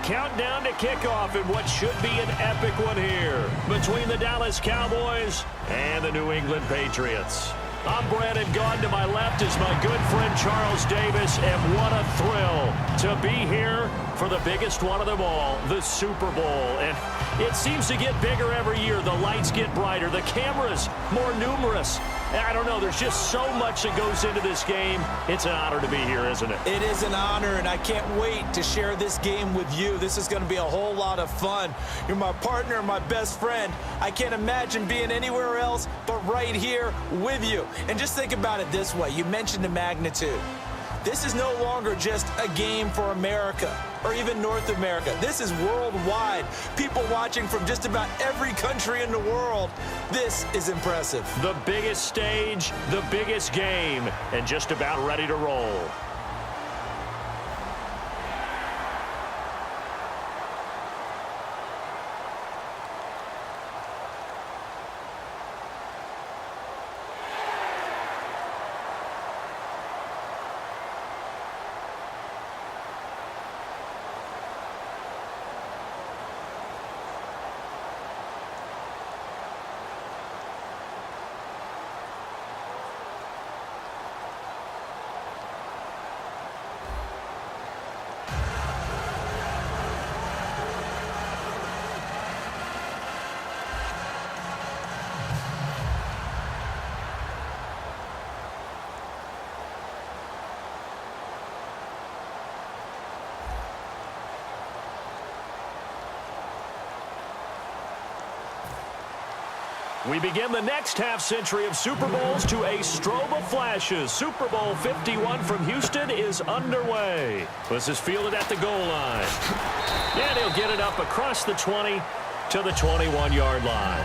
countdown to kickoff in what should be an epic one here between the Dallas Cowboys and the New England Patriots. I'm Brandon Gaudin. To my left is my good friend Charles Davis, and what a thrill to be here for the biggest one of them all, the Super Bowl. And it seems to get bigger every year. The lights get brighter, the cameras more numerous. I don't know, there's just so much that goes into this game. It's an honor to be here, isn't it? It is an honor, and I can't wait to share this game with you. This is going to be a whole lot of fun. You're my partner, my best friend. I can't imagine being anywhere else but right here with you. And just think about it this way. You mentioned the magnitude. This is no longer just a game for America or even North America. This is worldwide. People watching from just about every country in the world. This is impressive. The biggest stage, the biggest game, and just about ready to roll. We begin the next half-century of Super Bowls to a strobe of flashes. Super Bowl 51 from Houston is underway. This is fielded at the goal line. And he'll get it up across the 20 to the 21-yard line.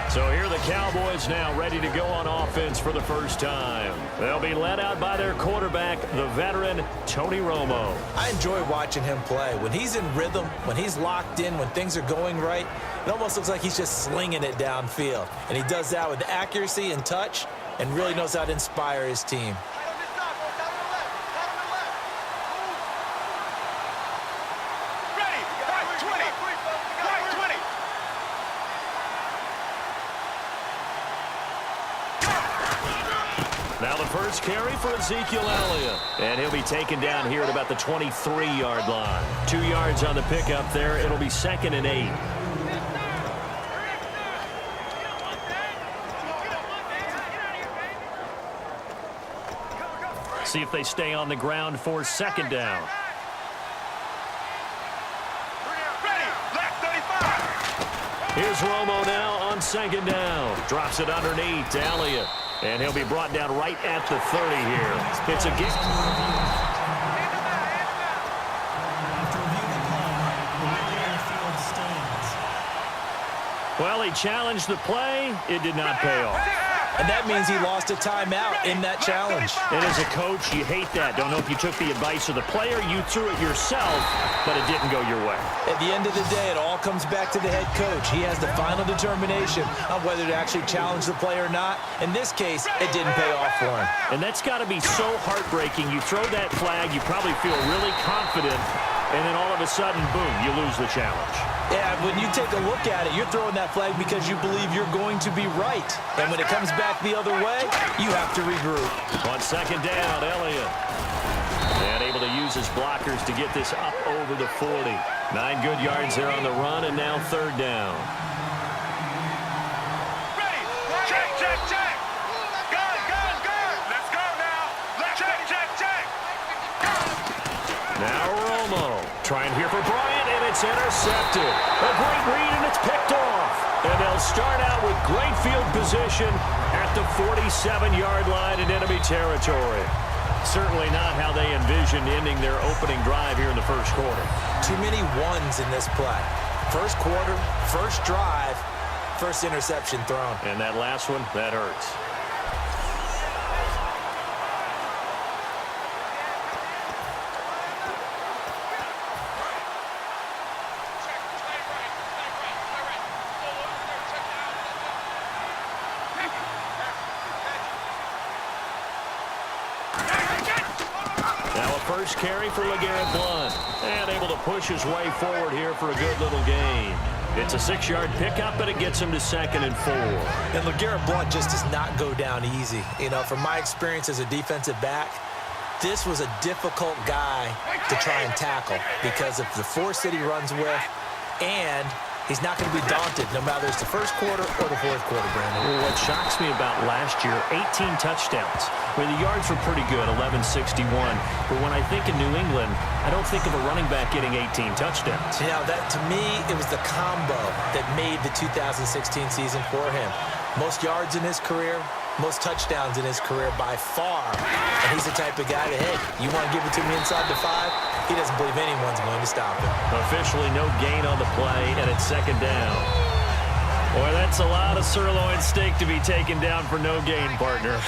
So here are the Cowboys now ready to go on offense for the first time. They'll be led out by their quarterback, the veteran Tony Romo. I enjoy watching him play. When he's in rhythm, when he's locked in, when things are going right, it almost looks like he's just slinging it downfield. And he does that with accuracy and touch and really knows how to inspire his team. Now the first carry for Ezekiel Elliott. And he'll be taken down here at about the 23-yard line. 2 yards on the pickup there. It'll be 2nd and 8. See if they stay on the ground for 2nd down. Here's Romo now on 2nd down. Drops it underneath to Elliott. And he'll be brought down right at the 30 here. It's a gift. Well, he challenged the play. It did not pay off. And that means he lost a timeout in that challenge. And as a coach, you hate that. Don't know if you took the advice of the player. You threw it yourself, but it didn't go your way. At the end of the day, it all comes back to the head coach. He has the final determination on whether to actually challenge the play or not. In this case, it didn't pay off for him. And that's got to be so heartbreaking. You throw that flag, you probably feel really confident, and then all of a sudden, boom, you lose the challenge. Yeah, when you take a look at it, you're throwing that flag because you believe you're going to be right. And when it comes back the other way, you have to regroup. On 2nd down, Elliott. And able to use his blockers to get this up over the 40. 9 good yards there on the run, and now 3rd down. Ready. Check, check, check. Good, good, good. Let's go now. Check, check, check. Now Romo trying here for Bryant, and it's intercepted. A great read, and it's picked off. And they'll start out with great field position at the 47-yard line in enemy territory. Certainly not how they envisioned ending their opening drive here in the first quarter. Too many ones in this play. First quarter, first drive, first interception thrown. And that last one, that hurts. first carry for LeGarrette Blount. And able to push his way forward here for a good little gain. It's a 6-yard pickup, but it gets him to 2nd and 4. And LeGarrette Blount just does not go down easy. You know, from my experience as a defensive back, this was a difficult guy to try and tackle because of the force that he runs with, and he's not going to be daunted no matter it's the first quarter or the fourth quarter, Brandon. Well, what shocks me about last year, 18 touchdowns. I mean, the yards were pretty good, 1161. But when I think of New England, I don't think of a running back getting 18 touchdowns. Yeah, that to me, it was the combo that made the 2016 season for him. Most yards in his career, most touchdowns in his career by far. And he's the type of guy that, hey, you want to give it to me inside the 5? He doesn't believe anyone's going to stop him. Officially no gain on the play, and it's 2nd down. Boy, that's a lot of sirloin steak to be taken down for no gain, partner.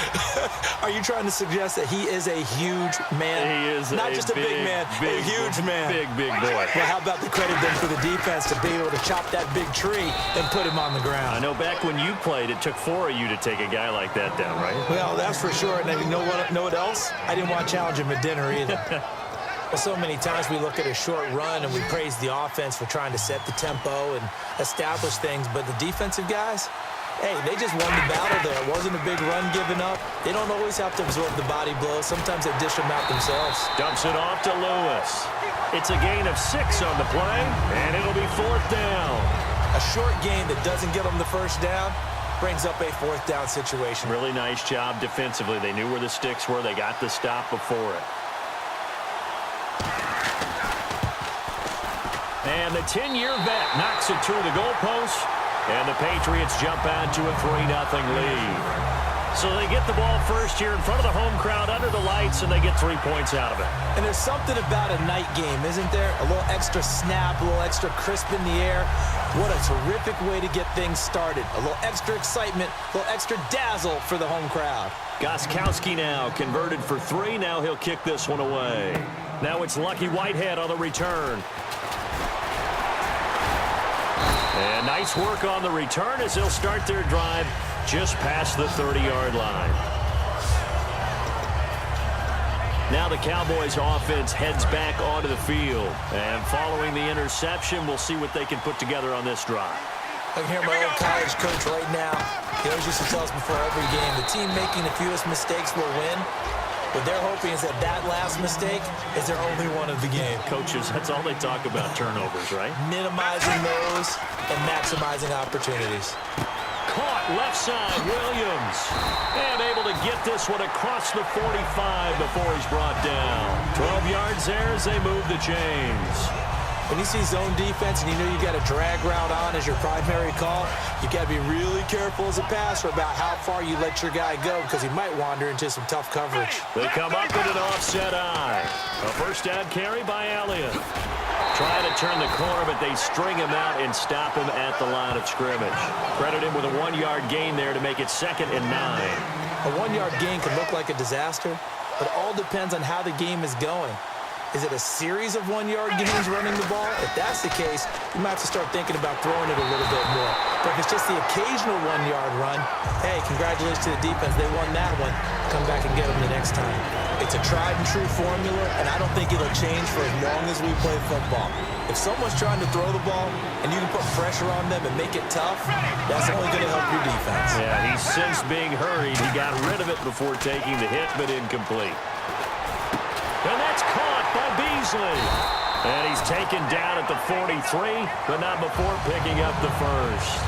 Are you trying to suggest that he is a huge man? He is not just a big man, a huge man. Big boy. Well, how about the credit then for the defense to be able to chop that big tree and put him on the ground? I know back when you played, it took 4 of you to take a guy like that down, right? Well, that's for sure. And you know what else? I didn't want to challenge him at dinner either. Well, so many times we look at a short run and we praise the offense for trying to set the tempo and establish things, but the defensive guys, hey, they just won the battle there. It wasn't a big run given up. They don't always have to absorb the body blows. Sometimes they dish them out themselves. Dumps it off to Lewis. It's a gain of 6 on the play, and it'll be 4th down. A short gain that doesn't get them the first down brings up a 4th down situation. Really nice job defensively. They knew where the sticks were. They got the stop before it. And the 10-year vet knocks it through the goalpost, and the Patriots jump out to a 3-0 lead. So they get the ball first here in front of the home crowd under the lights, and they get 3 points out of it. And there's something about a night game, isn't there? A little extra snap, a little extra crisp in the air. What a terrific way to get things started. A little extra excitement, a little extra dazzle for the home crowd. Gostkowski now converted for 3. Now he'll kick this one away. Now it's Lucky Whitehead on the return. And nice work on the return as they'll start their drive just past the 30-yard line. Now the Cowboys offense heads back onto the field. And following the interception, we'll see what they can put together on this drive. I can hear my old college coach right now. He always used to tell us before every game, the team making the fewest mistakes will win. What they're hoping is that last mistake is their only one of the game. Coaches, that's all they talk about, turnovers, right? Minimizing those and maximizing opportunities. Caught left side, Williams. And able to get this one across the 45 before he's brought down. 12 yards there as they move the chains. When you see zone defense and you know you got a drag route on as your primary call, you got to be really careful as a passer about how far you let your guy go because he might wander into some tough coverage. They come up with an offset eye. A first down carry by Elliott. Trying to turn the corner, but they string him out and stop him at the line of scrimmage. Credit him with a 1-yard gain there to make it 2nd and 9. A 1-yard gain can look like a disaster, but it all depends on how the game is going. Is it a series of 1-yard gains running the ball? If that's the case, you might have to start thinking about throwing it a little bit more. But if it's just the occasional 1-yard run, hey, congratulations to the defense. They won that one. Come back and get them the next time. It's a tried-and-true formula, and I don't think it'll change for as long as we play football. If someone's trying to throw the ball and you can put pressure on them and make it tough, that's only going to help your defense. Yeah, he's since being hurried. He got rid of it before taking the hit, but incomplete. And that's caught by Beasley. And he's taken down at the 43, but not before picking up the first.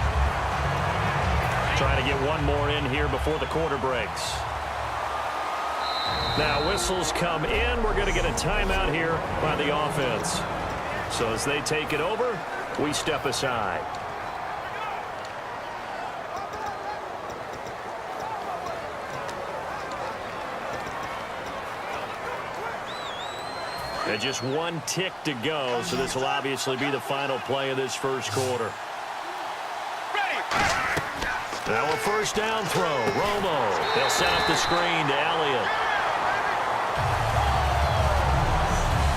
Trying to get one more in here before the quarter breaks. Now whistles come in. We're going to get a timeout here by the offense. So as they take it over, we step aside. And just one tick to go, so this will obviously be the final play of this first quarter. Now a first down throw. Romo. They'll set up the screen to Elliott.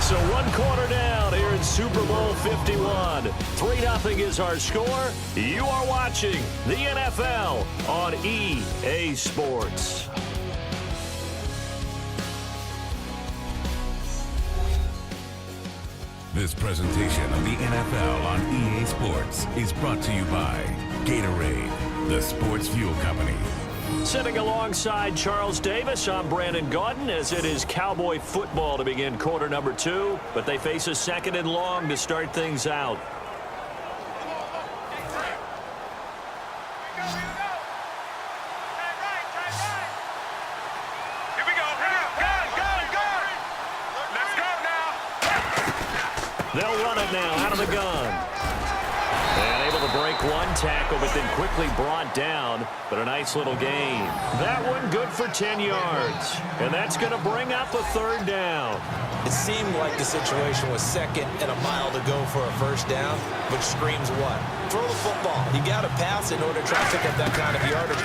So 1 quarter down here in Super Bowl 51. 3-0 is our score. You are watching the NFL on EA Sports. This presentation of the NFL on EA Sports is brought to you by Gatorade, the sports fuel company. Sitting alongside Charles Davis, I'm Brandon Gaudin, as it is Cowboy football to begin quarter number 2, but they face a second and long to start things out. They'll run it now out of the gun. And able to break one tackle, but then quickly brought down. But a nice little gain. That one good for 10 yards. And that's going to bring up a third down. It seemed like the situation was second and a mile to go for a first down, which screams what? Throw the football. You got to pass in order to try to pick up that kind of yardage.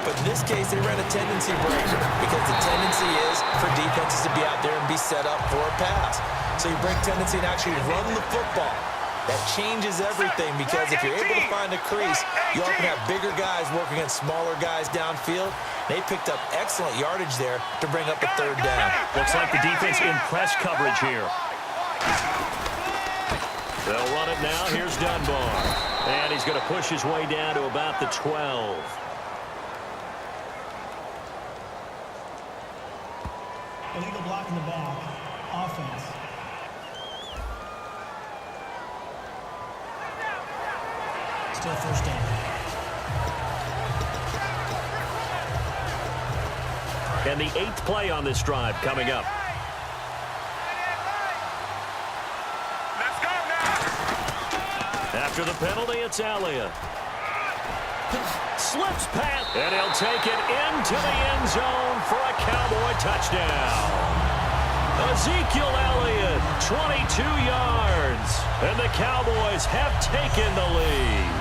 But in this case, they ran a tendency breaker because the tendency is for defenses to be out there and be set up for a pass. So you break tendency and actually run the football. That changes everything because if you're able to find a crease, you often have bigger guys working against smaller guys downfield. They picked up excellent yardage there to bring up a third down. Looks like the defense in press coverage here. They'll run it now. Here's Dunbar. And he's going to push his way down to about the 12. Illegal block in the back. Offense. Still first down. And the 8th play on this drive coming up. Let's go now. After the penalty, it's Elliott. Slips past, and he'll take it into the end zone for a Cowboy touchdown. Ezekiel Elliott, 22 yards, and the Cowboys have taken the lead.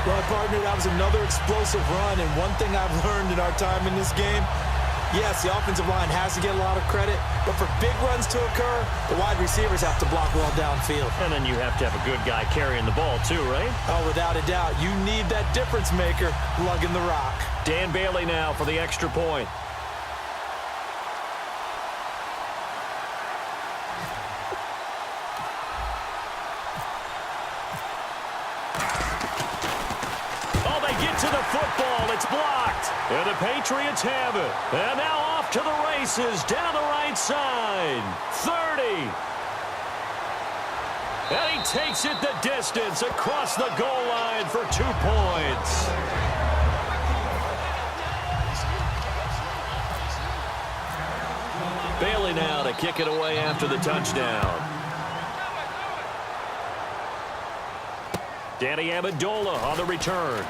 Well, partner, that was another explosive run, and one thing I've learned in our time in this game, yes, the offensive line has to get a lot of credit, but for big runs to occur, the wide receivers have to block well downfield. And then you have to have a good guy carrying the ball too, right? Oh, without a doubt, you need that difference maker lugging the rock. Dan Bailey now for the extra point. To the football, it's blocked, and the Patriots have it. And now off to the races, down the right side, 30. And he takes it the distance across the goal line for 2 points. Bailey now to kick it away after the touchdown. Danny Amendola on the return.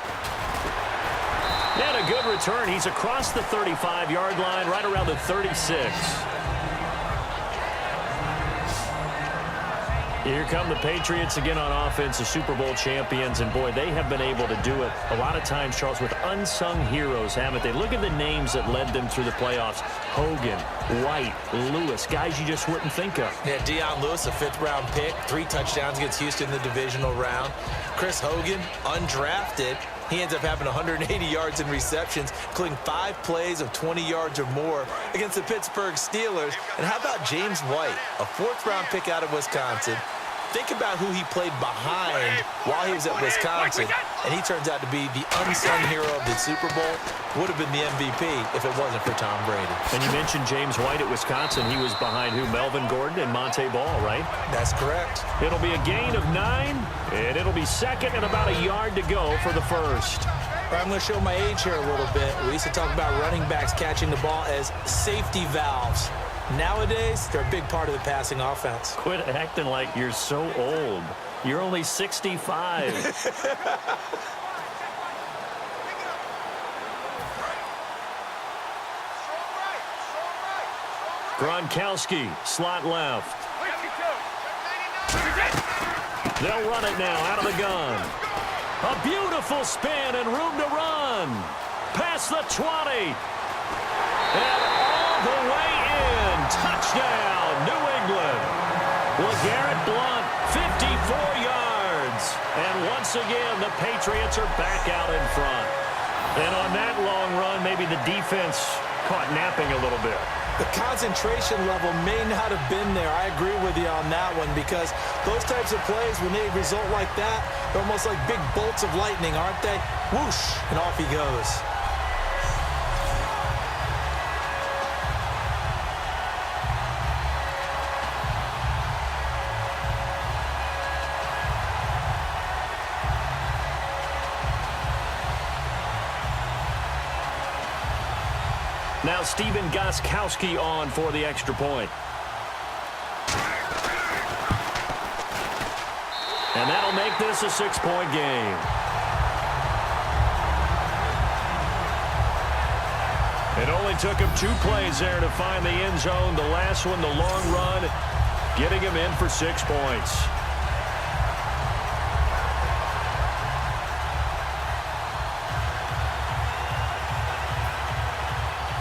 And a good return. He's across the 35-yard line, right around the 36. Here come the Patriots again on offense, the Super Bowl champions. And, boy, they have been able to do it a lot of times, Charles, with unsung heroes, haven't they? Look at the names that led them through the playoffs. Hogan, White, Lewis, guys you just wouldn't think of. Yeah, Deion Lewis, a 5th-round pick, 3 touchdowns against Houston in the divisional round. Chris Hogan, undrafted. He ends up having 180 yards in receptions, including 5 plays of 20 yards or more against the Pittsburgh Steelers. And how about James White, a 4th-round pick out of Wisconsin? Think about who he played behind while he was at Wisconsin, and he turns out to be the unsung hero of the Super Bowl. Would have been the MVP if it wasn't for Tom Brady. And you mentioned James White at Wisconsin. He was behind who? Melvin Gordon and Monte Ball, right? That's correct. It'll be a gain of 9, and it'll be second and about a yard to go for the first. I'm going to show my age here a little bit. We used to talk about running backs catching the ball as safety valves. Nowadays, they're a big part of the passing offense. Quit acting like you're so old. You're only 65. Gronkowski, slot left. They'll run it now out of the gun. A beautiful spin and room to run. Past the 20. And all the way in. Touchdown, New England. LeGarrette Blount, 54 yards. And once again, the Patriots are back out in front. And on that long run, maybe the defense caught napping a little bit. The concentration level may not have been there. I agree with you on that one because those types of plays, when they result like that, they're almost like big bolts of lightning, aren't they? Whoosh, and off he goes. Now Steven Gostkowski on for the extra point. And that'll make this a 6-point game. It only took him 2 plays there to find the end zone. The last one, the long run, getting him in for 6 points.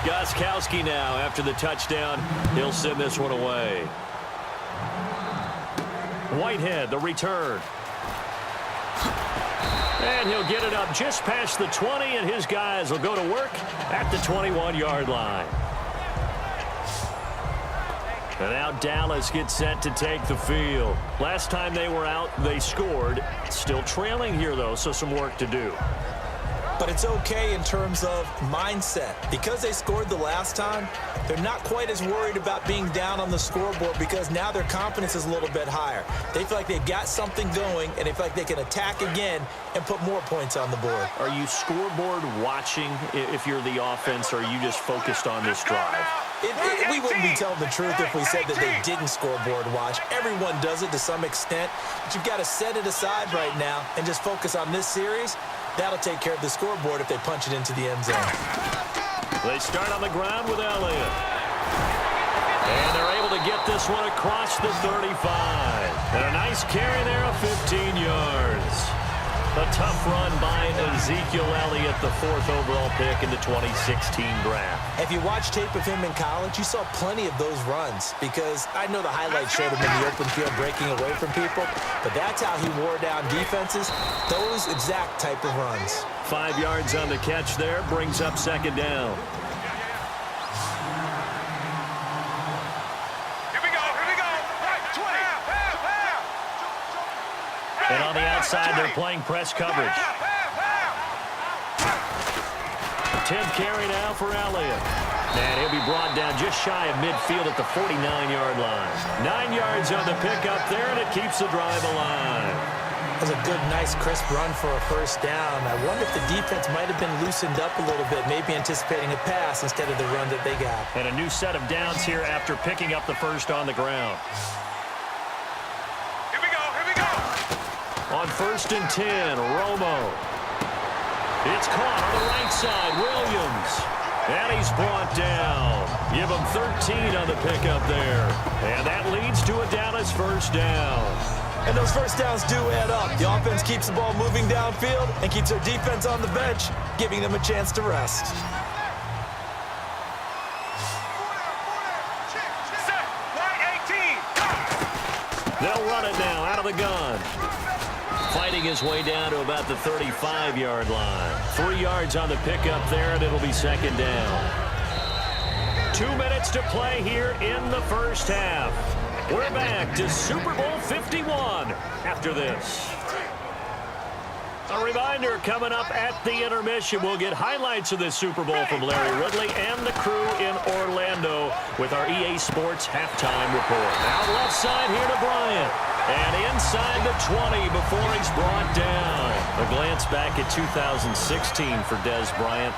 Gostkowski now, after the touchdown, he'll send this one away. Whitehead, the return. And he'll get it up just past the 20, and his guys will go to work at the 21-yard line. And now Dallas gets set to take the field. Last time they were out, they scored. Still trailing here, though, so some work to do. But it's okay in terms of mindset. Because they scored the last time, they're not quite as worried about being down on the scoreboard because now their confidence is a little bit higher. They feel like they've got something going, and they feel like they can attack again and put more points on the board. Are you scoreboard watching if you're the offense, or are you just focused on this drive? We wouldn't be telling the truth if we said that they didn't scoreboard watch. Everyone does it to some extent, but you've got to set it aside right now and just focus on this series. That'll take care of the scoreboard if they punch it into the end zone. They start on the ground with Elliott. And they're able to get this one across the 35. And a nice carry there of 15 yards. A tough run by Ezekiel Elliott, the 4th overall pick in the 2016 draft. If you watch tape of him in college, you saw plenty of those runs because I know the highlights showed him in the open field breaking away from people, but that's how he wore down defenses, those exact type of runs. 5 yards on the catch there, brings up 2nd down. And on the outside, they're playing press coverage. 10th carry now for Elliott. And he'll be brought down just shy of midfield at the 49-yard line. 9 yards on the pickup there, and it keeps the drive alive. That was a good, nice, crisp run for a first down. I wonder if the defense might have been loosened up a little bit, maybe anticipating a pass instead of the run that they got. And a new set of downs here after picking up the first on the ground. On 1st and 10, Romo. It's caught on the right side, Williams. And he's brought down. Give him 13 on the pickup there. And that leads to a Dallas first down. And those first downs do add up. The offense keeps the ball moving downfield and keeps their defense on the bench, giving them a chance to rest. They'll run it now out of the gun. Fighting his way down to about the 35-yard line. 3 yards on the pickup there, and it'll be 2nd down. 2 minutes to play here in the first half. We're back to Super Bowl 51 after this. A reminder, coming up at the intermission, we'll get highlights of this Super Bowl from Larry Ridley and the crew in Orlando with our EA Sports halftime report. Out left side here to Bryant. And inside the 20 before he's brought down. A glance back at 2016 for Dez Bryant.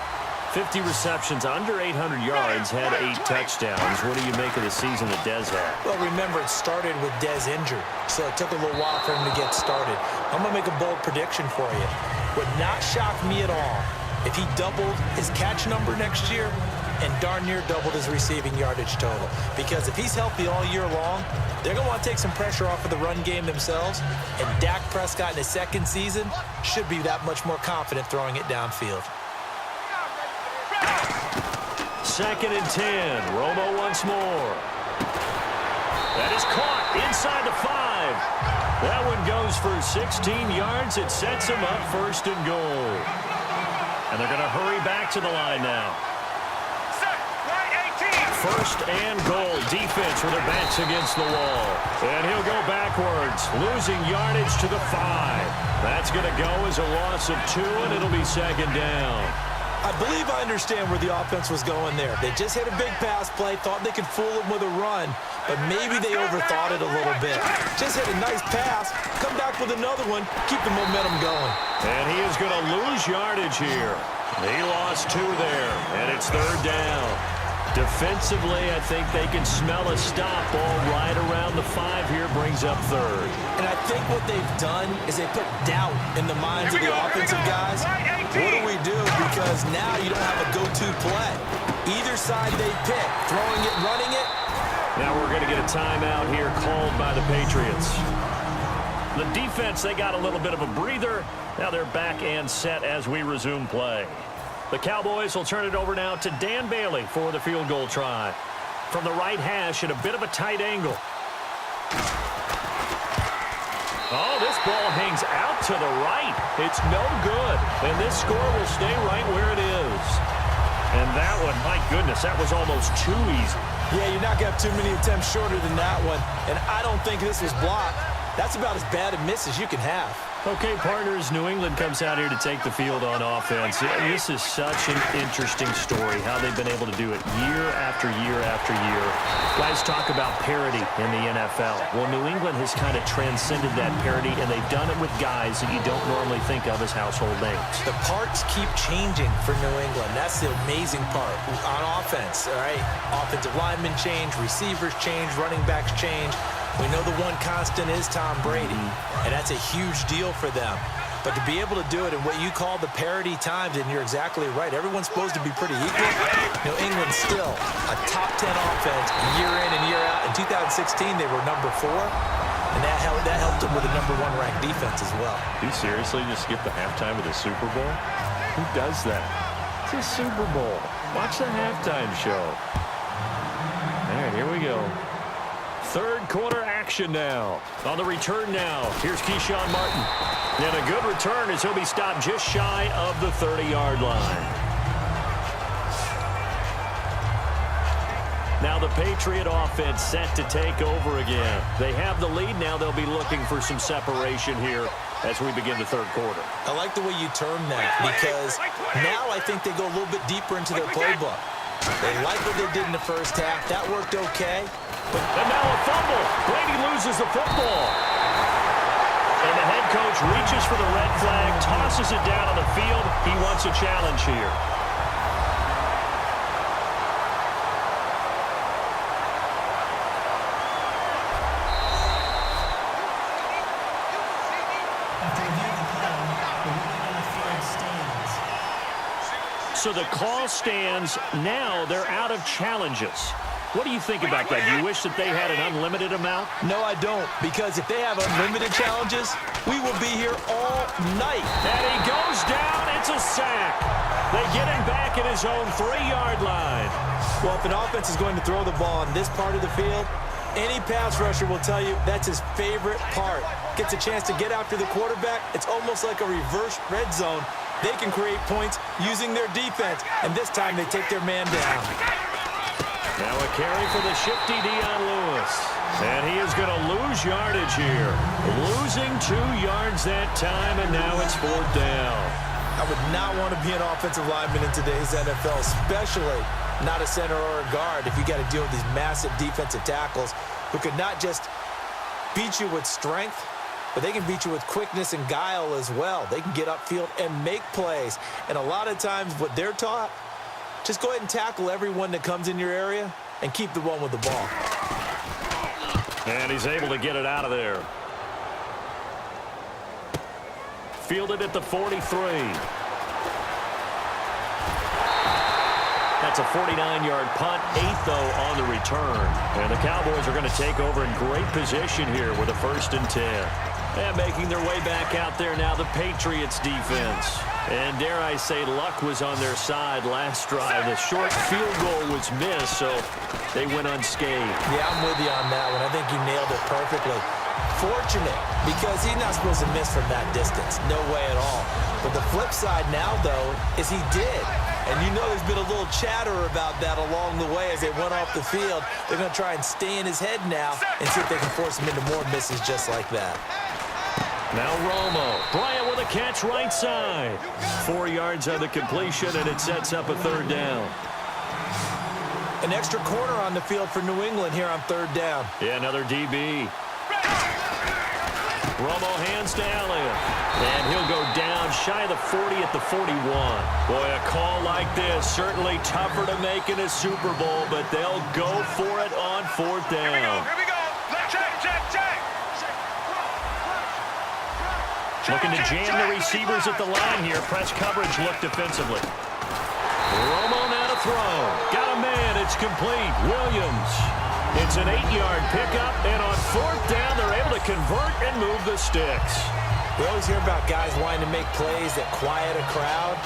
50 receptions, under 800 yards, had 8 touchdowns. What do you make of the season that Dez had? Well, remember, it started with Dez injured, so it took a little while for him to get started. I'm going to make a bold prediction for you. Would not shock me at all if he doubled his catch number next year and darn near doubled his receiving yardage total. Because if he's healthy all year long, they're going to want to take some pressure off of the run game themselves, and Dak Prescott in his 2nd season should be that much more confident throwing it downfield. 2nd and 10. Romo once more. That is caught inside the 5. That one goes for 16 yards. It sets him up 1st and goal. And they're going to hurry back to the line now. first and goal. Defense with their backs against the wall. And he'll go backwards, losing yardage to the 5. That's going to go as a loss of 2, and it'll be second down. I believe I understand where the offense was going there. They just hit a big pass play, thought they could fool him with a run, but maybe they overthought it a little bit. Just hit a nice pass, come back with another one, keep the momentum going. And he is going to lose yardage here. He lost 2 there, and it's third down. Defensively, I think they can smell a stop ball right around the 5 here, brings up third. And I think what they've done is they put doubt in the minds of the offensive guys. What do we do? Because now you don't have a go-to play. Either side they pick, throwing it, running it. Now we're going to get a timeout here called by the Patriots. The defense, they got a little bit of a breather. Now they're back and set as we resume play. The Cowboys will turn it over now to Dan Bailey for the field goal try. From the right hash at a bit of a tight angle. Oh, this ball hangs out to the right. It's no good. And this score will stay right where it is. And that one, my goodness, that was almost too easy. Yeah, you're not going to have too many attempts shorter than that one. And I don't think this was blocked. That's about as bad a miss as you can have. Okay, partners, New England comes out here to take the field on offense. This is such an interesting story, how they've been able to do it year after year after year. Guys talk about parity in the NFL. Well, New England has kind of transcended that parity, and they've done it with guys that you don't normally think of as household names. The parts keep changing for New England. That's the amazing part on offense, all right? Offensive linemen change, receivers change, running backs change. We know the one constant is Tom Brady, and that's a huge deal for them. But to be able to do it in what you call the parity times, and you're exactly right, everyone's supposed to be pretty equal. New England still a top 10 offense year in and year out. In 2016, they were number 4, and that helped them with a number 1 ranked defense as well. Do you seriously just skip the halftime of the Super Bowl? Who does that? It's a Super Bowl. Watch the halftime show. All right, here we go. Third quarter action now. On the return now, here's Keyshawn Martin. And a good return as he'll be stopped just shy of the 30-yard line. Now the Patriot offense set to take over again. They have the lead now. They'll be looking for some separation here as we begin the third quarter. I like the way you term that, because now I think they go a little bit deeper into their playbook. They like what they did in the first half. That worked okay. And now a fumble. Brady loses the football. And the head coach reaches for the red flag, tosses it down on the field. He wants a challenge here. After reviewing the play, the ruling on the field stands. So the call stands. Now they're out of challenges. What do you think about that? Do you wish that they had an unlimited amount? No, I don't, because if they have unlimited challenges, we will be here all night. And he goes down. It's a sack. They get him back at his own 3-yard line. Well, if an offense is going to throw the ball on this part of the field, any pass rusher will tell you that's his favorite part. Gets a chance to get after the quarterback. It's almost like a reverse red zone. They can create points using their defense, and this time they take their man down. Now a carry for the shifty Dion Lewis. And he is going to lose yardage here. Losing 2 yards that time, and now it's 4th down. I would not want to be an offensive lineman in today's NFL, especially not a center or a guard, if you got to deal with these massive defensive tackles who could not just beat you with strength, but they can beat you with quickness and guile as well. They can get upfield and make plays. And a lot of times what they're taught, just go ahead and tackle everyone that comes in your area and keep the one with the ball. And he's able to get it out of there. Fielded at the 43. That's a 49-yard punt, 8th, though, on the return. And the Cowboys are going to take over in great position here with a 1st and 10. And making their way back out there now, the Patriots defense. And dare I say, luck was on their side last drive. The short field goal was missed, so they went unscathed. Yeah, I'm with you on that one. I think he nailed it perfectly. Fortunate, because he's not supposed to miss from that distance. No way at all. But the flip side now, though, is he did. And you know there's been a little chatter about that along the way as they went off the field. They're going to try and stay in his head now and see if they can force him into more misses just like that. Now Romo. Bryant with a catch right side. 4 yards on the completion, and it sets up a third down. An extra corner on the field for New England here on third down. Yeah, another DB. Romo hands to Elliott. And he'll go down shy of the 40 at the 41. Boy, a call like this, certainly tougher to make in a Super Bowl, but they'll go for it on fourth down. Here we go. Check. Looking to jam the receivers at the line here. Press coverage look defensively. Romo now to throw. Got a man. It's complete. Williams. It's an 8-yard pickup, and on fourth down, they're able to convert and move the sticks. We always hear about guys wanting to make plays that quiet a crowd.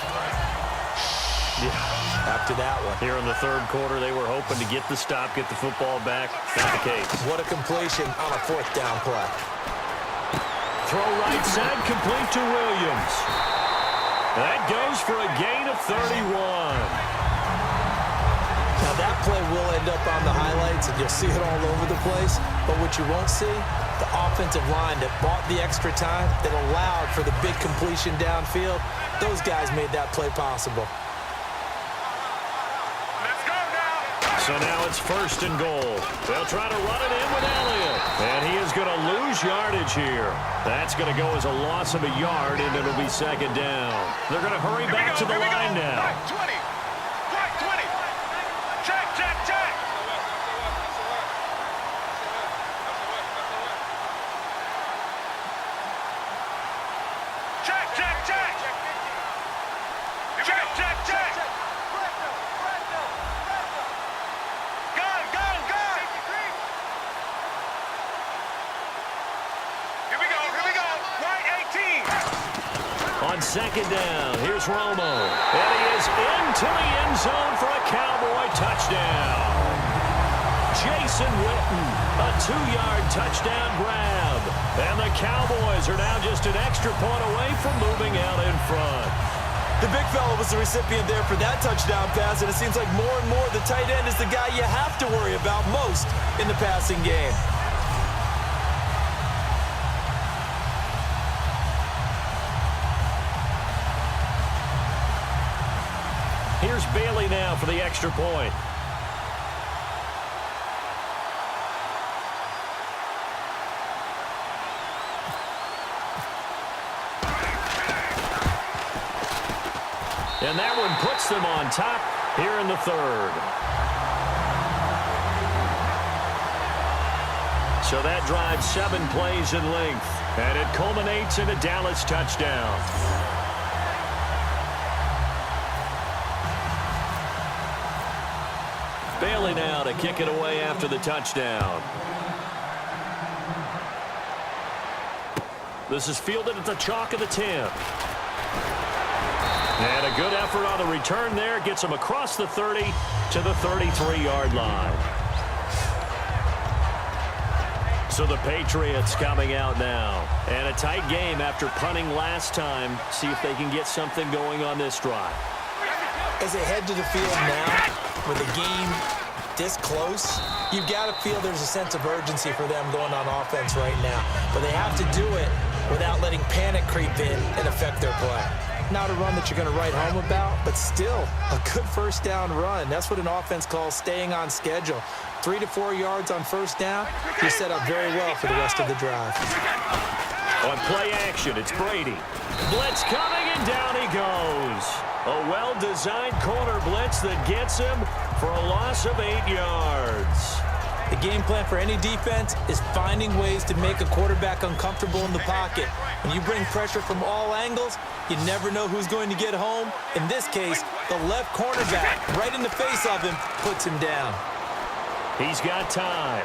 Yeah, after that one. Here in the third quarter, they were hoping to get the stop, get the football back. Not the case. What a completion on a fourth down play. Throw right side, complete to Williams. That goes for a gain of 31. Now that play will end up on the highlights, and you'll see it all over the place. But what you won't see, the offensive line that bought the extra time, that allowed for the big completion downfield, those guys made that play possible. Let's go now. So now it's first and goal. They'll try to run it in with Elliott. And he is going to lose yardage here. That's going to go as a loss of a yard, and it'll be second down. They're going to hurry back to the line now. Right 20. Right 20. Check. Check. Gun. Here we go. Right 18. On second down, here's Romo. And he is into the end zone for a Cowboy touchdown. Jason Witten, a 2-yard touchdown grab. And the Cowboys are now just an extra point away from moving out in front. The big fella was the recipient there for that touchdown pass, and it seems like more and more the tight end is the guy you have to worry about most in the passing game. Here's Bailey now for the extra point. And that one puts them on top here in the third. So that drives 7 plays in length, and it culminates in a Dallas touchdown. Bailey now to kick it away after the touchdown. This is fielded at the chalk of the 10. And a good effort on the return there. Gets him across the 30 to the 33-yard line. So the Patriots coming out now. And a tight game after punting last time. See if they can get something going on this drive. As they head to the field now, with the game this close, you've got to feel there's a sense of urgency for them going on offense right now. But they have to do it without letting panic creep in and affect their play. Not a run that you're going to write home about, but still a good first down run. That's what an offense calls staying on schedule. 3 to 4 yards on first down, you're set up very well for the rest of the drive. On play action, it's Brady. Blitz coming, and down he goes. A well-designed corner blitz that gets him for a loss of 8 yards. The game plan for any defense is finding ways to make a quarterback uncomfortable in the pocket. When you bring pressure from all angles, you never know who's going to get home. In this case, the left cornerback, right in the face of him, puts him down. He's got time.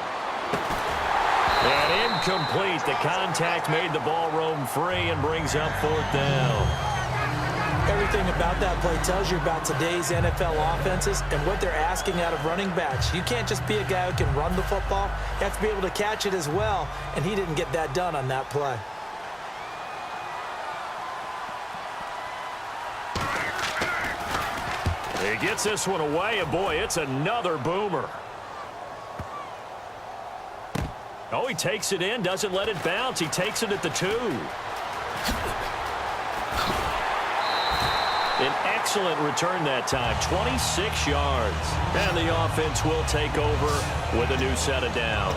And incomplete. The contact made the ball roam free and brings up fourth down. Everything about that play tells you about today's NFL offenses and what they're asking out of running backs. You can't just be a guy who can run the football. You have to be able to catch it as well, and he didn't get that done on that play. He gets this one away, and boy, it's another boomer. Oh, he takes it in, doesn't let it bounce. He takes it at the 2. An excellent return that time, 26 yards. And the offense will take over with a new set of downs.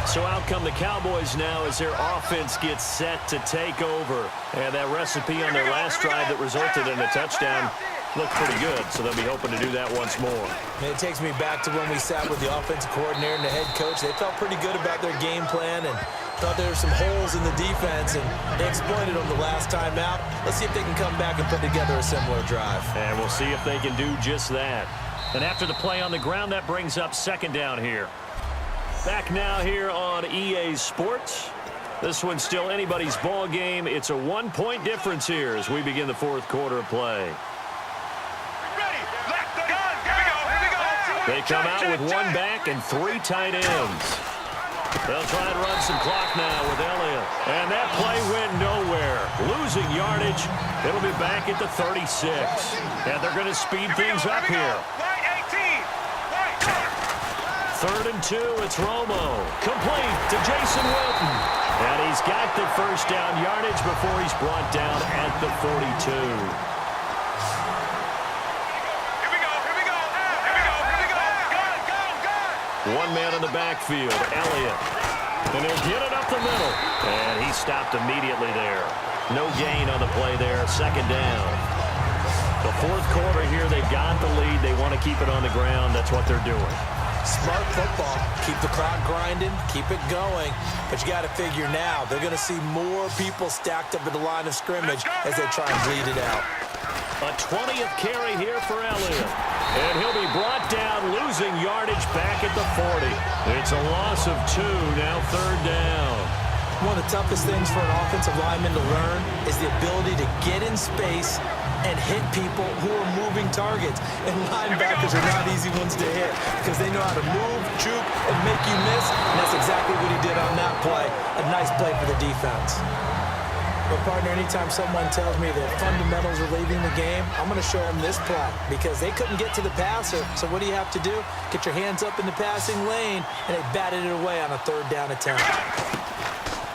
So out come the Cowboys now as their offense gets set to take over. And that recipe on their last drive that resulted in a touchdown looked pretty good, so they'll be hoping to do that once more. It takes me back to when we sat with the offensive coordinator and the head coach. They felt pretty good about their game plan and thought there were some holes in the defense, and they exploited them the last time out. Let's see if they can come back and put together a similar drive. And we'll see if they can do just that. And after the play on the ground, that brings up second down here. Back now here on EA Sports. This one's still anybody's ball game. It's a 1-point difference here as we begin the fourth quarter of play. They come out with one back and 3 tight ends. They'll try and run some clock now with Elliott. And that play went nowhere. Losing yardage. It'll be back at the 36. And they're going to speed things up here. 3rd and 2, it's Romo. Complete to Jason Wilton. And he's got the first down yardage before he's brought down at the 42. One man in the backfield, Elliott. And he'll get it up the middle. And he stopped immediately there. No gain on the play there. Second down. The fourth quarter here, they've got the lead. They want to keep it on the ground. That's what they're doing. Smart football. Keep the clock grinding. Keep it going. But you got to figure now, they're going to see more people stacked up at the line of scrimmage as they try and bleed it out. A 20th carry here for Elliott. And he'll be brought down, losing yardage back at the 40. It's a loss of 2, now 3rd down. One of the toughest things for an offensive lineman to learn is the ability to get in space and hit people who are moving targets. And linebackers are not easy ones to hit because they know how to move, juke, and make you miss. And that's exactly what he did on that play. A nice play for the defense. But, partner, anytime someone tells me that fundamentals are leaving the game, I'm going to show them this play because they couldn't get to the passer. So what do you have to do? Get your hands up in the passing lane, and they batted it away on a 3rd down attempt.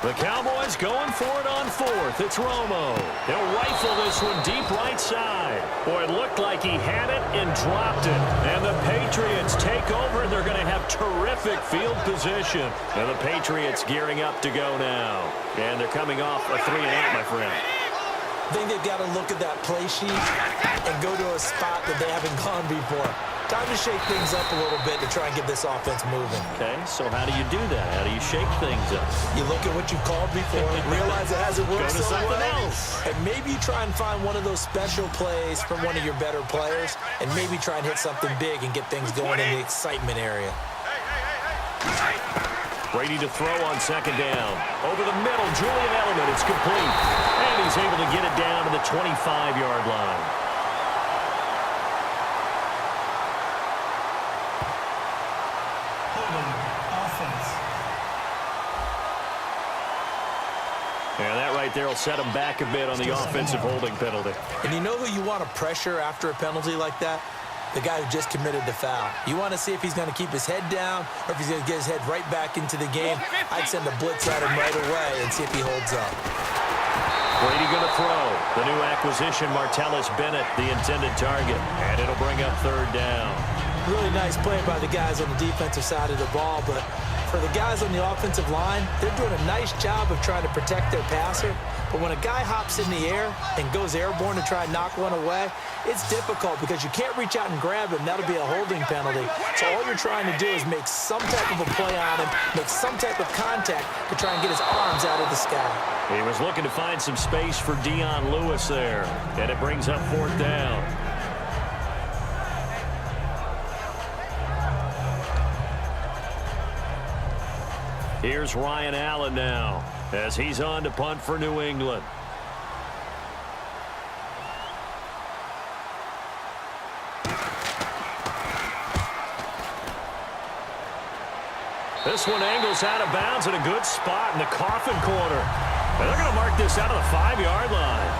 The Cowboys going for it on 4th. It's Romo. He'll rifle this one deep right side. Boy, it looked like he had it and dropped it. And the Patriots take over, and they're going to have terrific field position. And the Patriots gearing up to go now. And they're coming off a 3-and-out, my friend. I think they've got to look at that play sheet and go to a spot that they haven't gone before. Time to shake things up a little bit to try and get this offense moving. Okay, so how do you do that? How do you shake things up? You look at what you've called before, realize it hasn't worked Go to so something well, else. and maybe you try and find one of those special plays from one of your better players, and maybe try and hit something big and get things going in the excitement area. Brady to throw on 2nd down. Over the middle, Julian Edelman, it's complete. And he's able to get it down to the 25-yard line. And that right there will set him back a bit on the offensive holding penalty. And you know who you want to pressure after a penalty like that? The guy who just committed the foul. You want to see if he's going to keep his head down or if he's going to get his head right back into the game. I'd send a blitz at him right away and see if he holds up. Brady going to throw. The new acquisition, Martellus Bennett, the intended target. And it'll bring up 3rd down. Really nice play by the guys on the defensive side of the ball, but for the guys on the offensive line, they're doing a nice job of trying to protect their passer. But when a guy hops in the air and goes airborne to try and knock one away, it's difficult because you can't reach out and grab him. That'll be a holding penalty. So all you're trying to do is make some type of a play on him, make some type of contact to try and get his arms out of the sky. He was looking to find some space for Dion Lewis there. And it brings up 4th down. Here's Ryan Allen now as he's on to punt for New England. This one angles out of bounds in a good spot in the coffin corner. And they're going to mark this out of the 5-yard line.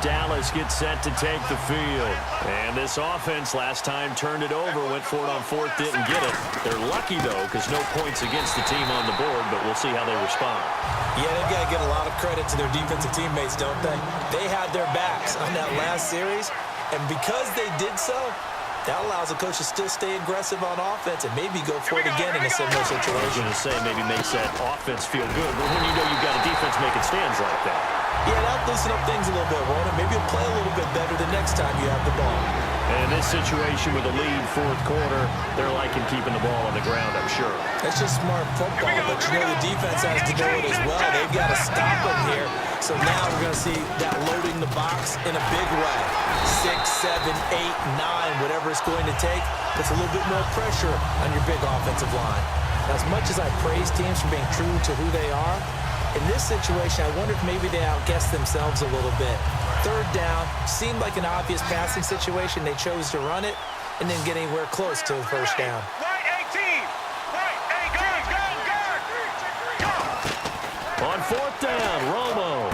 Dallas get set to take the field. And this offense last time turned it over, went for it on fourth, didn't get it. They're lucky, though, because no points against the team on the board, but we'll see how they respond. Yeah, they've got to give a lot of credit to their defensive teammates, don't they? They had their backs on that last series, and because they did so, that allows the coach to still stay aggressive on offense and maybe go for it again in a similar situation. I was going to say maybe makes that offense feel good, but when you know you've got a defense making stands like that. Yeah, that'll loosen up things a little bit, won't it? Maybe you'll play a little bit better the next time you have the ball. And in this situation with a lead fourth quarter, they're liking keeping the ball on the ground, I'm sure. That's just smart football, but you know the defense has to know it as well. They've got to stop them here. So now we're going to see that loading the box in a big way. 6, 7, 8, 9, whatever it's going to take, puts a little bit more pressure on your big offensive line. Now, as much as I praise teams for being true to who they are, in this situation, I wonder if maybe they outguessed themselves a little bit. Third down, seemed like an obvious passing situation. They chose to run it and didn't get anywhere close to the first down. Right 18. Right, hey, go. On fourth down, Romo.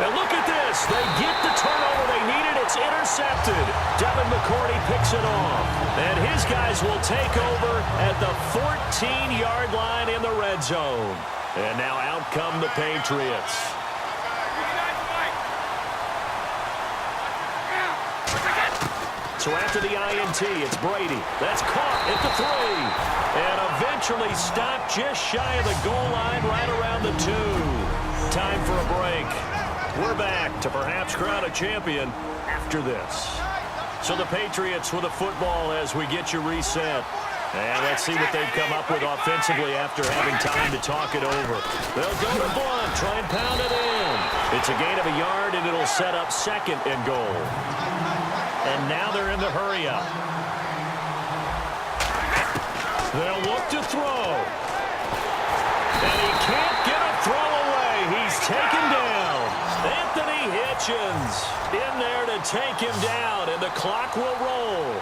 And look at this. They get the turnover they needed. It's intercepted. Devin McCourty picks it off. And his guys will take over at the 14-yard line in the red zone. And now out come the Patriots. So after the INT, it's Brady. That's caught at the 3. And eventually stopped just shy of the goal line right around the 2. Time for a break. We're back to perhaps crown a champion after this. So the Patriots with the football as we get you reset. And let's see what they've come up with offensively after having time to talk it over. They'll go to Blunt, try and pound it in. It's a gain of a yard, and it'll set up second and goal. And now they're in the hurry-up. They'll look to throw. And he can't get a throw away. He's taken down. Anthony Hitchens in there to take him down, and the clock will roll.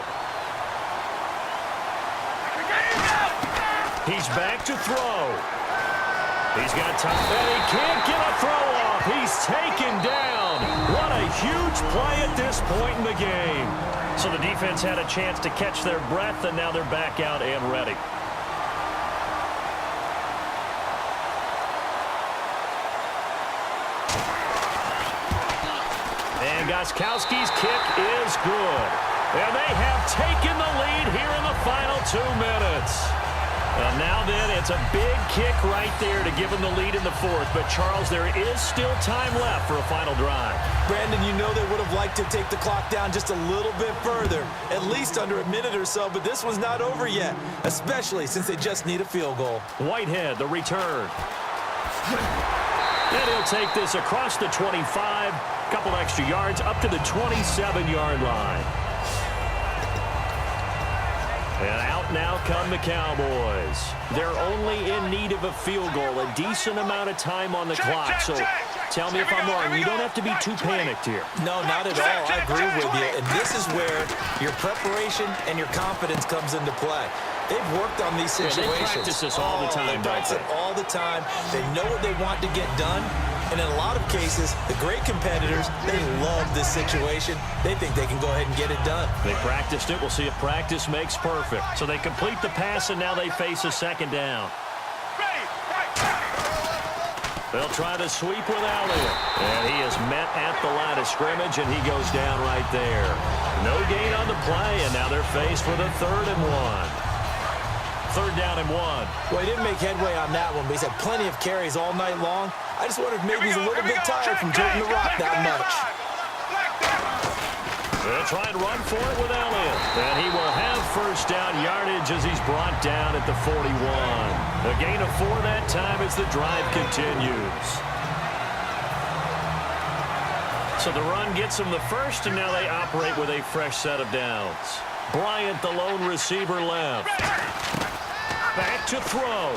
He's back to throw. He's got time, and he can't get a throw off. He's taken down. What a huge play at this point in the game. So the defense had a chance to catch their breath, and now they're back out and ready. And Gostkowski's kick is good. And they have taken the lead here in the final 2 minutes. And now then, it's a big kick right there to give them the lead in the fourth. But, Charles, there is still time left for a final drive. Brandon, you know they would have liked to take the clock down just a little bit further, at least under a minute or so, but this one's not over yet, especially since they just need a field goal. Whitehead, the return. And he'll take this across the 25, couple extra yards, up to the 27-yard line. And out now come the Cowboys. They're only in need of a field goal, a decent amount of time on the clock. So tell me if I'm wrong. You don't have to be too panicked here. No, not at all. I agree with you. And this is where your preparation and your confidence comes into play. They've worked on these situations. They practice this all the time, They practice it all the time. They know what they want to get done. And in a lot of cases, the great competitors, they love this situation. They think they can go ahead and get it done. They practiced it. We'll see if practice makes perfect. So they complete the pass, and now they face a second down. They'll try to sweep with Elliott. And he is met at the line of scrimmage, and he goes down right there. No gain on the play, and now they're faced with a 3rd and 1. 3rd down and 1. Well, he didn't make headway on that one, but he's had plenty of carries all night long. I just wonder if maybe he's a little bit tired from toting the rock that much. They'll try and run for it with Elliott. And he will have first down yardage as he's brought down at the 41. A gain of 4 that time as the drive continues. So the run gets them the first, and now they operate with a fresh set of downs. Bryant, the lone receiver, left. Back to throw.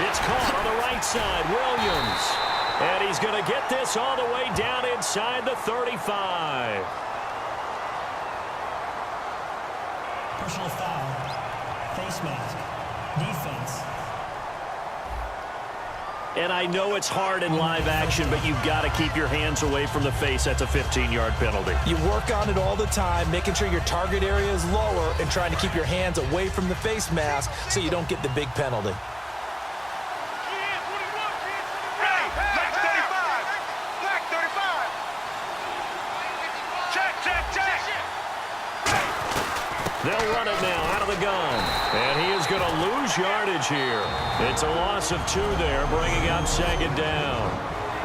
It's caught on the right side. Williams. And he's going to get this all the way down inside the 35. Personal foul. Face mask. Defense. And I know it's hard in live action, but you've got to keep your hands away from the face. That's a 15-yard penalty. You work on it all the time, making sure your target area is lower and trying to keep your hands away from the face mask so you don't get the big penalty. Black 35. Black 35. Check, check, check. They'll run it now out of the gun. And he is going to lose yardage here. It's a loss of 2 there, bringing up second down.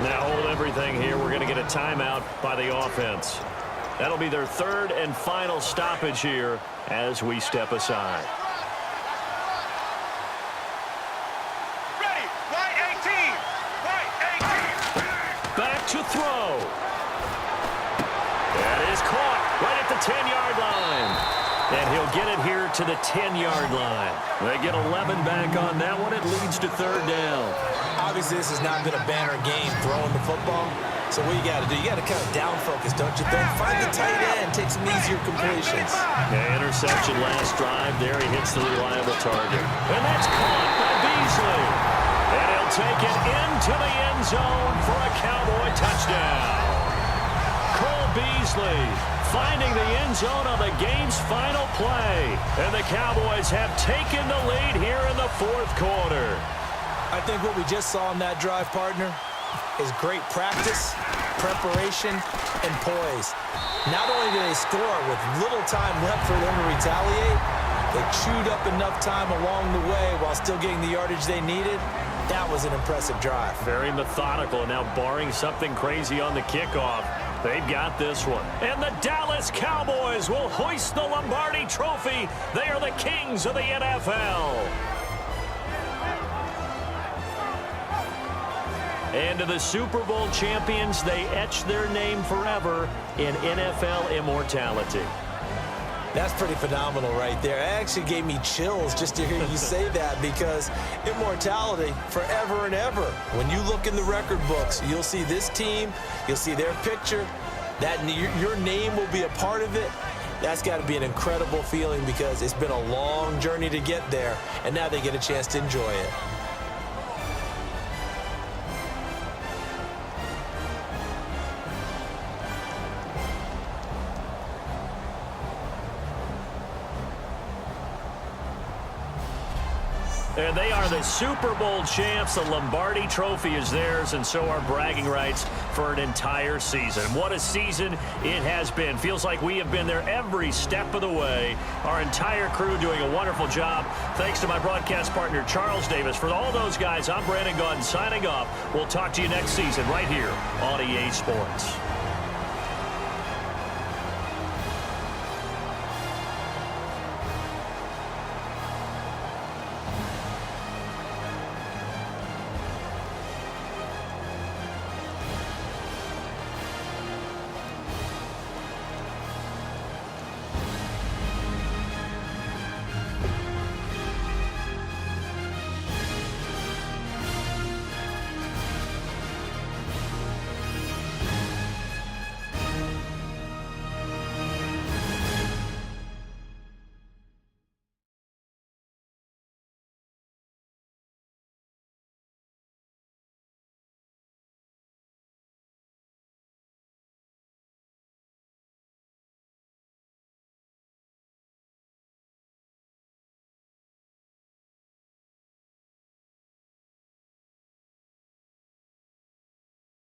Now hold everything here. We're going to get a timeout by the offense. That'll be their 3rd and final stoppage here as we step aside. Ready. White 18. White 18. Back to throw. That is caught right at the 10-yard line. And he'll get it here to the 10-yard line. They get 11 back on that one. It leads to 3rd down. Obviously, this has not been a banner game throwing the football. So what you got to do, you got to kind of down focus, don't you think? Find the tight end, take some easier completions. Yeah, interception last drive. There he hits the reliable target. And that's caught by Beasley. And he'll take it into the end zone for a Cowboy touchdown. Cole Beasley finding the end zone on the game's final play. And the Cowboys have taken the lead here in the 4th quarter. I think what we just saw in that drive, partner, is great practice, preparation, and poise. Not only did they score with little time left for them to retaliate, they chewed up enough time along the way while still getting the yardage they needed. That was an impressive drive. Very methodical, and now barring something crazy on the kickoff, they've got this one. And the Dallas Cowboys will hoist the Lombardi Trophy. They are the kings of the NFL. And to the Super Bowl champions, they etch their name forever in NFL immortality. That's pretty phenomenal right there. It actually gave me chills just to hear you say that, because immortality forever and ever. When you look in the record books, you'll see this team, you'll see their picture, that your name will be a part of it. That's got to be an incredible feeling, because it's been a long journey to get there, and now they get a chance to enjoy it. And they are the Super Bowl champs. The Lombardi Trophy is theirs, and so are bragging rights for an entire season. What a season it has been. Feels like we have been there every step of the way. Our entire crew doing a wonderful job. Thanks to my broadcast partner, Charles Davis. For all those guys, I'm Brandon Gaudin signing off. We'll talk to you next season right here on EA Sports.